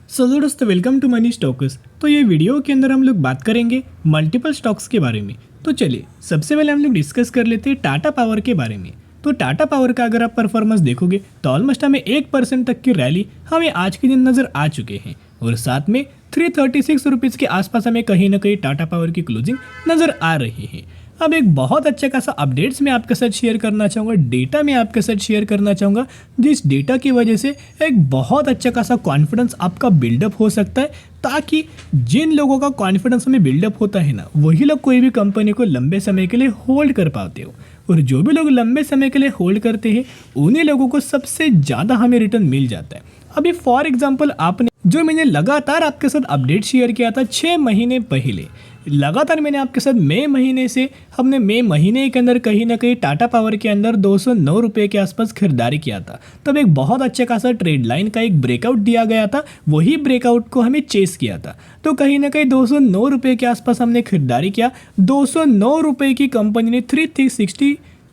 सो दोस्तों welcome to money stocks. तो ये वीडियो के अंदर हम लोग बात करेंगे मल्टीपल स्टॉक्स के बारे में। तो चलिए सबसे पहले हम लोग डिस्कस कर लेते हैं टाटा पावर के बारे में। तो टाटा पावर का अगर आप परफॉर्मेंस देखोगे तो ऑलमोस्ट हमें 1% तक की रैली हमें आज के दिन नज़र आ चुके हैं और साथ में 336 रुपीज़ के आसपास हमें कहीं ना कहीं टाटा पावर की क्लोजिंग नज़र आ रही है। अब एक बहुत अच्छा खासा अपडेट्स मैं आपके साथ शेयर करना चाहूँगा, डेटा मैं आपके साथ शेयर करना चाहूँगा, जिस डेटा की वजह से एक बहुत अच्छा खासा कॉन्फिडेंस आपका बिल्डअप हो सकता है, ताकि जिन लोगों का कॉन्फिडेंस में बिल्डअप होता है ना, वही लोग कोई भी कंपनी को लंबे समय के लिए होल्ड कर पाते हो। और जो भी लोग लंबे समय के लिए होल्ड करते हैं उन्हीं लोगों को सबसे ज़्यादा हमें रिटर्न मिल जाता है। अभी फॉर एग्जाम्पल आपने जो मैंने लगातार आपके साथ अपडेट शेयर किया था 6 महीने पहले, लगातार मैंने आपके साथ मई महीने से हमने मई महीने के अंदर कहीं ना कहीं टाटा पावर के अंदर 209 रुपये के आसपास खरीदारी किया था। तब एक बहुत अच्छा खासा ट्रेड लाइन का एक ब्रेकआउट दिया गया था, वही ब्रेकआउट को हमें चेस किया था। तो कहीं ना कहीं 209 रुपये के आसपास हमने खरीदारी किया। 209 रुपये की कंपनी ने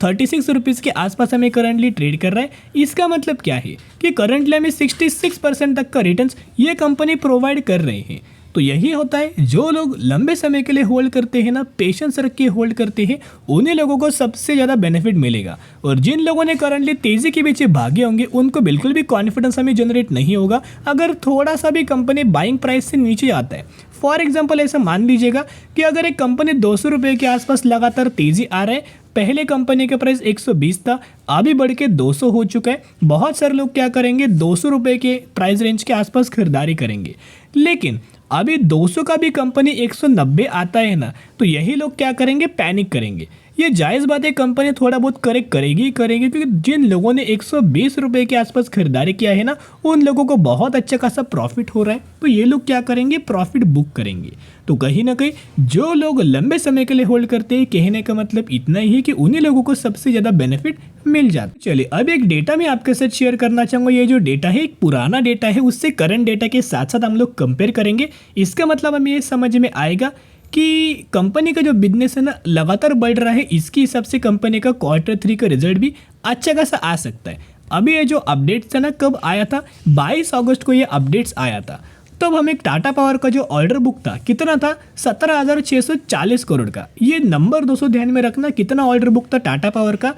36 रुपीज़ के आसपास हमें करंटली ट्रेड कर रहा है। इसका मतलब क्या है कि करंटली हमें 66% तक का रिटर्न्स ये कंपनी प्रोवाइड कर रहे हैं। तो यही होता है, जो लोग लंबे समय के लिए होल्ड करते हैं ना, पेशेंस रख के होल्ड करते हैं, उन्हीं लोगों को सबसे ज़्यादा बेनिफिट मिलेगा। और जिन लोगों ने करंटली तेज़ी के पीछे भागे होंगे उनको बिल्कुल भी कॉन्फिडेंस हमें जनरेट नहीं होगा अगर थोड़ा सा भी कंपनी बाइंग प्राइस से नीचे आता है। फॉर एग्जाम्पल ऐसा मान लीजिएगा कि अगर एक कंपनी 200 रुपये के आसपास लगातार तेज़ी आ रहा है, पहले कंपनी का प्राइस 120 था, अभी बढ़ के 200 हो चुका है। बहुत सारे लोग क्या करेंगे, 200 रुपये के प्राइस रेंज के आसपास खरीदारी करेंगे। लेकिन अभी 200 का भी कंपनी 190 आता है ना, तो यही लोग क्या करेंगे, पैनिक करेंगे। ये जायज़ बात है, कंपनी थोड़ा बहुत करेक्ट करेगी क्योंकि जिन लोगों ने 120 रुपये के आसपास खरीदारी किया है ना, उन लोगों को बहुत अच्छा खासा प्रॉफिट हो रहा है। तो ये लोग क्या करेंगे, प्रॉफिट बुक करेंगे। तो कहीं ना कहीं जो लोग लंबे समय के लिए होल्ड करते हैं, कहने का मतलब इतना ही है कि उन्हीं लोगों को सबसे ज़्यादा बेनिफिट मिल जाता है। चलिए अब एक डेटा मैं आपके साथ शेयर करना चाहूँगा। ये जो डेटा है एक पुराना डेटा है, उससे करंट डेटा के साथ साथ हम लोग कंपेयर करेंगे। इसका मतलब हमें ये समझ में आएगा कि कंपनी का जो बिजनेस है ना लगातार बढ़ रहा है। इसके हिसाब से कंपनी का Q3 का रिजल्ट भी अच्छा खासा आ सकता है। अभी ये जो अपडेट्स है ना, कब आया था, 22 अगस्त को ये अपडेट्स आया था। तब हमें टाटा पावर का जो ऑर्डर बुक था कितना था, 17,640 करोड़ का। ये नंबर दोस्तों ध्यान में रखना, कितना ऑर्डर बुक था टाटा पावर का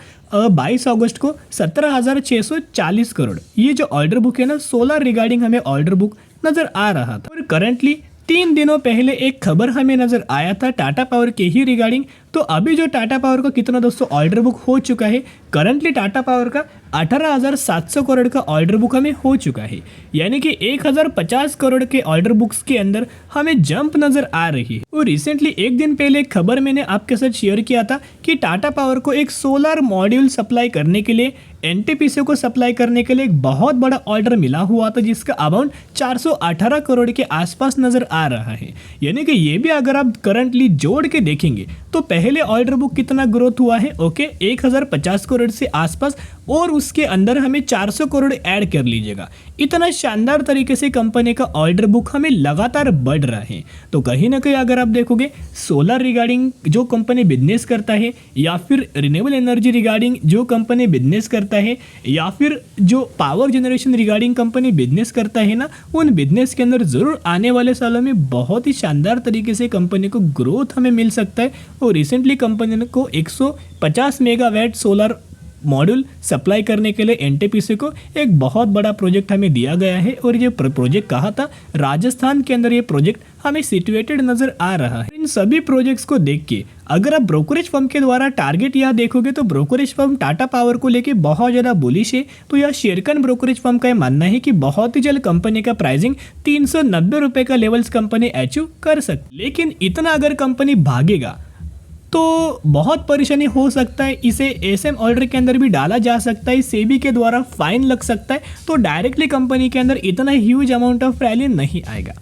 22 अगस्त को, 17,640 करोड़। ये जो ऑर्डर बुक है ना, सोलर रिगार्डिंग हमें ऑर्डर बुक नजर आ रहा था। और करंटली 3 दिनों पहले एक खबर हमें नजर आया था टाटा पावर के ही रिगार्डिंग। तो अभी जो टाटा पावर का कितना दोस्तों ऑर्डर बुक हो चुका है, करंटली टाटा पावर का 18,700 करोड़ का ऑर्डर बुक हमें हो चुका है। यानी कि 1,050 करोड़ के ऑर्डर बुक्स के अंदर हमें जंप नजर आ रही है। और रिसेंटली एक दिन पहले एक खबर मैंने आपके साथ शेयर किया था कि टाटा पावर को एक सोलर मॉड्यूल सप्लाई करने के लिए, एनटीपीसी को सप्लाई करने के लिए एक बहुत बड़ा ऑर्डर मिला हुआ था, जिसका अमाउंट 418 करोड़ के आसपास नजर आ रहा है। यानी कि ये भी अगर आप करंटली जोड़ के देखेंगे तो पहले ऑर्डर बुक कितना ग्रोथ हुआ है, ओके 1,050 करोड़ से आसपास, और उसके अंदर हमें 400 करोड़ ऐड कर लीजिएगा। इतना शानदार तरीके से कंपनी का ऑर्डर बुक हमें लगातार बढ़ रहा है। तो कहीं ना कहीं अगर आप देखोगे सोलर रिगार्डिंग जो कंपनी बिजनेस करता है, या फिर रिन्यूएबल एनर्जी रिगार्डिंग जो कंपनी बिजनेस करता है, या फिर जो power generation regarding company business करता है ना, उन बिजनेस के अंदर ज़रूर आने वाले सालों में बहुत ही शानदार तरीके से कंपनी को ग्रोथ हमें मिल सकता है। और रिसेंटली कंपनी को 150 मेगावाट सोलर मॉड्यूल सप्लाई करने के लिए एनटीपीसी को एक बहुत बड़ा प्रोजेक्ट हमें दिया गया है। और ये प्रोजेक्ट कहाँ था, राजस्थान के अंदर ये प्रोजेक्ट हमें सिचुएटेड नजर आ रहा है। इन सभी प्रोजेक्ट्स को देख के अगर आप ब्रोकरेज फर्म के द्वारा टारगेट यहाँ देखोगे तो ब्रोकरेज फर्म टाटा पावर को लेके बहुत ज़्यादा बुलिश है। तो यह शेरकन ब्रोकरेज फर्म का मानना है कि बहुत ही जल्द कंपनी का प्राइसिंग 390 रुपये का लेवल्स कंपनी अचीव कर सकती। लेकिन इतना अगर कंपनी भागेगा तो बहुत परेशानी हो सकता है। इसे एसएम ऑर्डर के अंदर भी डाला जा सकता है, सेबी के द्वारा फाइन लग सकता है। तो डायरेक्टली कंपनी के अंदर इतना ह्यूज अमाउंट ऑफ रैली नहीं आएगा।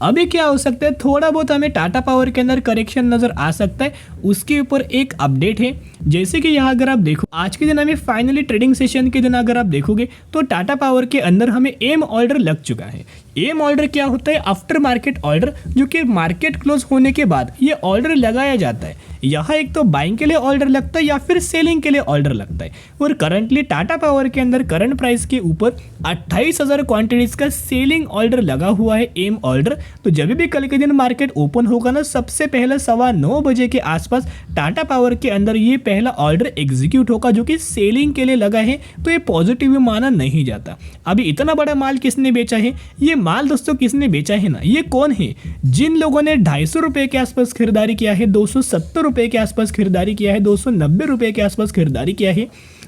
अभी क्या हो सकता है, थोड़ा बहुत हमें टाटा पावर के अंदर करेक्शन नजर आ सकता है। उसके ऊपर एक अपडेट है, जैसे कि यहाँ अगर आप देखो आज के दिन हमें फाइनली ट्रेडिंग सेशन के दिन अगर आप देखोगे तो टाटा पावर के अंदर हमें एम ऑर्डर लग चुका है। एम ऑर्डर क्या होता है, आफ्टर मार्केट ऑर्डर, जो कि मार्केट क्लोज होने के बाद ये ऑर्डर लगाया जाता है। यहाँ एक तो बाइंग के लिए ऑर्डर लगता है या फिर सेलिंग के लिए ऑर्डर लगता है। और करंटली टाटा पावर के अंदर करंट प्राइस के ऊपर 28,000 क्वांटिटीज का सेलिंग ऑर्डर लगा हुआ है, एम ऑर्डर। तो जब भी कल के दिन मार्केट ओपन होगा ना, सबसे पहले 9:15 बजे के आसपास टाटा पावर के अंदर ये पहला ऑर्डर एग्जीक्यूट होगा जो कि सेलिंग के लिए लगा है। तो ये पॉजिटिव माना नहीं जाता। अभी इतना बड़ा माल किसने बेचा है? ये माल दोस्तों किसने बेचा है ना, ये कौन है? जिन लोगों ने 250 रुपए के आसपास खरीदारी किया है, 270 रुपए के आसपास खरीदारी किया है, 290 रुपए के आसपास खरीदारी किया है,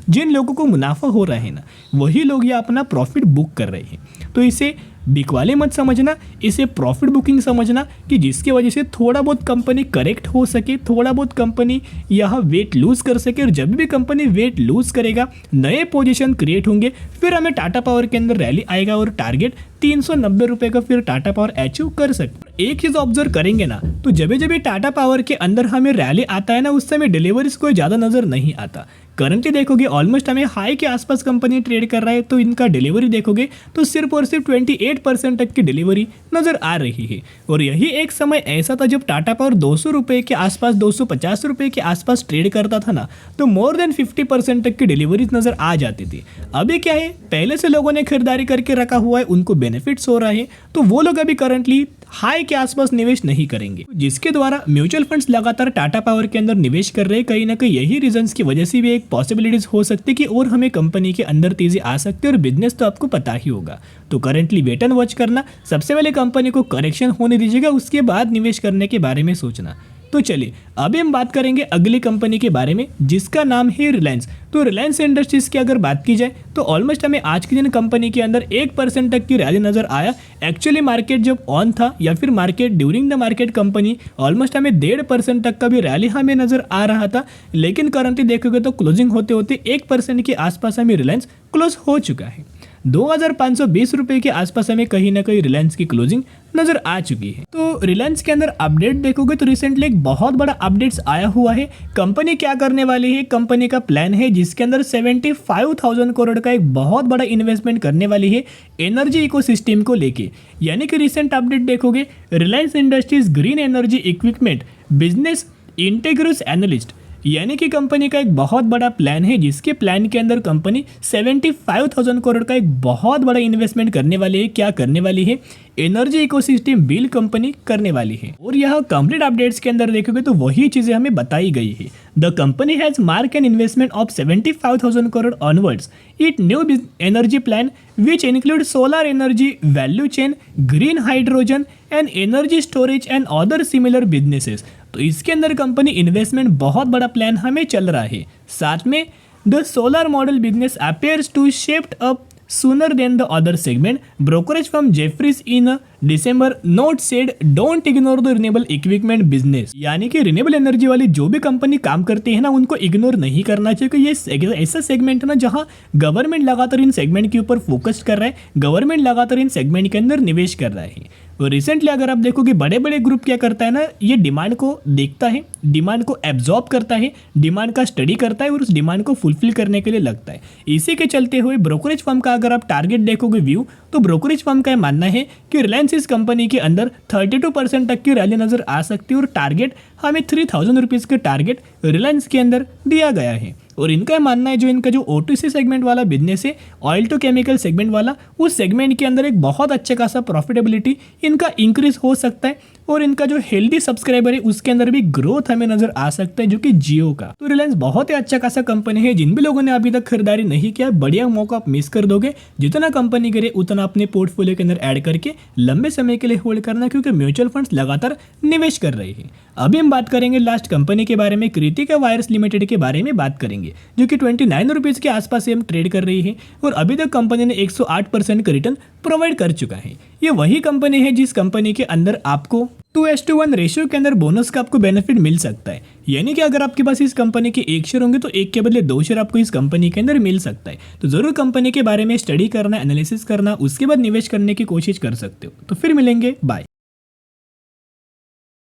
जिन लोगों को मुनाफा हो रहा है ना, वही लोग ये अपना प्रॉफिट बुक कर रहे हैं। तो इसे बिकवाले मत समझना, इसे प्रॉफिट बुकिंग समझना कि जिसकी वजह से थोड़ा बहुत कंपनी करेक्ट हो सके, थोड़ा बहुत कंपनी यहाँ वेट लूज कर सके। और जब भी कंपनी वेट लूज करेगा, नए पोजीशन क्रिएट होंगे, फिर हमें टाटा पावर के अंदर रैली आएगा और टारगेट 390 रुपए का फिर टाटा पावर अचीव कर सकते। एक चीज ऑब्जर्व करेंगे ना, तो जब जब टाटा पावर के अंदर हमें रैली आता है ना, उस समय डिलीवरीज कोई ज़्यादा नजर नहीं आता। करंटली देखोगे ऑलमोस्ट हमें हाई के आसपास कंपनी ट्रेड कर रहा है, तो इनका डिलीवरी देखोगे तो सिर्फ और सिर्फ 28% तक की डिलीवरी नजर आ रही है। और यही एक समय ऐसा था जब टाटा पावर 200 रुपए के आसपास, 250 रुपए के आसपास ट्रेड करता था ना, तो मोर देन 50% तक की डिलीवरीज नजर आ जाती थी। अभी क्या है, पहले से लोगों ने खरीदारी करके रखा हुआ है, उनको बेनिफिट्स हो रहा है, तो वो लोग अभी करंटली हाई के आसपास निवेश नहीं करेंगे, जिसके द्वारा म्यूचुअल फंड्स लगातार टाटा पावर के अंदर निवेश कर रहे हैं। कहीं ना कहीं यही रीजंस की वजह से भी एक पॉसिबिलिटीज हो सकती है कि और हमें कंपनी के अंदर तेजी आ सकती है। और बिजनेस तो आपको पता ही होगा, तो करंटली वेट एंड वॉच करना, सबसे पहले कंपनी को करेक्शन होने दीजिएगा, उसके बाद निवेश करने के बारे में सोचना। तो चलिए अभी हम बात करेंगे अगली कंपनी के बारे में, जिसका नाम है रिलायंस। तो रिलायंस इंडस्ट्रीज की अगर बात की जाए तो ऑलमोस्ट हमें आज के दिन कंपनी के अंदर 1% तक की रैली नजर आया। एक्चुअली मार्केट जब ऑन था या फिर market during the market company almost हमें 1.5% तक का भी रैली हमें नजर आ रहा था, लेकिन करंटली देखोगे तो क्लोजिंग होते होते 1% के आसपास हमें रिलायंस क्लोज हो चुका है। 2,520 रुपए के आसपास हमें कहीं ना कहीं रिलायंस की क्लोजिंग नजर आ चुकी है। तो रिलायंस के अंदर अपडेट देखोगे तो रिसेंटली एक बहुत बड़ा अपडेट्स आया हुआ है। कंपनी क्या करने वाली है, कंपनी का प्लान है जिसके अंदर 75,000 करोड़ का एक बहुत बड़ा इन्वेस्टमेंट करने वाली है एनर्जी इकोसिस्टम को लेके। यानी कि रिसेंट अपडेट देखोगे, Reliance Industries green energy equipment business इंटीग्रस एनालिस्ट, यानी कि कंपनी का एक बहुत बड़ा प्लान है, जिसके प्लान के अंदर कंपनी 75,000 करोड़ का एक बहुत बड़ा इन्वेस्टमेंट करने वाली है। क्या करने वाली है? एनर्जी इकोसिस्टम बिल कंपनी करने वाली है। और यह कंप्लीट अपडेट्स के अंदर देखोगे तो वही चीजें हमें बताई गई है। The company has mark an investment of 75,000 crore onwards it new energy plan which include solar energy value chain, green hydrogen and energy storage and other similar businesses. तो इसके अंदर कंपनी इन्वेस्टमेंट बहुत बड़ा प्लान हमें चल रहा है। साथ में the solar model business appears to shift up sooner than the other segment. Brokerage firm Jefferies in December note said don't ignore the renewable equipment business। यानी कि रिन्यूएबल एनर्जी वाली जो भी कंपनी काम करती है ना, उनको इग्नोर नहीं करना चाहिए कि ये ऐसा सेगमेंट है ना जहां गवर्नमेंट लगातार इन सेगमेंट के ऊपर फोकस कर रहा है, गवर्नमेंट लगातार इन सेगमेंट के अंदर निवेश कर रहा है। और रिसेंटली अगर आप देखो कि बड़े बड़े ग्रुप क्या करता है ना, ये डिमांड को देखता है, डिमांड को एब्जॉर्ब करता है, डिमांड का स्टडी करता है और उस डिमांड को फुलफिल करने के लिए लगता है। इसी के चलते हुए ब्रोकरेज फर्म का अगर आप टारगेट देखोगे व्यू, तो ब्रोकरेज फर्म का मानना है कि रिलायंस इस कंपनी के अंदर 32% तक की रैली नजर आ सकती है। और टारगेट हमें 3,000 रुपीज़ के टारगेट रिलायंस के अंदर दिया गया है। और इनका मानना है जो इनका जो O2C सेगमेंट वाला बिजनेस है, ऑयल टू केमिकल सेगमेंट वाला, उस सेगमेंट के अंदर एक बहुत अच्छा खासा प्रॉफिटेबिलिटी इनका इंक्रीज हो सकता है। और इनका जो हेल्दी सब्सक्राइबर है उसके अंदर भी ग्रोथ हमें नजर आ सकता है, जो कि जियो का। तो रिलायंस बहुत ही अच्छा खासा कंपनी है। जिन भी लोगों ने अभी तक खरीदारी नहीं किया, बढ़िया मौका आप मिस कर दोगे। जितना कंपनी करे उतना अपने पोर्टफोलियो के अंदर ऐड करके लंबे समय के लिए होल्ड करना, क्योंकि म्यूचुअल फंड्स लगातार निवेश कर रहे हैं। अभी हम बात करेंगे लास्ट कंपनी के बारे में, कृतिका वायर्स लिमिटेड के बारे में बात करेंगे, जो कि 29 रुपीज़ के आसपास से हम ट्रेड कर रही है। और अभी तक कंपनी ने 108% का रिटर्न प्रोवाइड कर चुका है। ये वही कंपनी है जिस कंपनी के अंदर आपको 2:1 रेशियो के अंदर बोनस का आपको बेनिफिट मिल सकता है। यानी कि अगर आपके पास इस कंपनी के 1 शेयर होंगे तो 1 के बदले 2 शेयर आपको इस कंपनी के अंदर मिल सकता है। तो जरूर कंपनी के बारे में स्टडी करना, एनालिसिस करना, उसके बाद निवेश करने की कोशिश कर सकते हो। तो फिर मिलेंगे, बाय।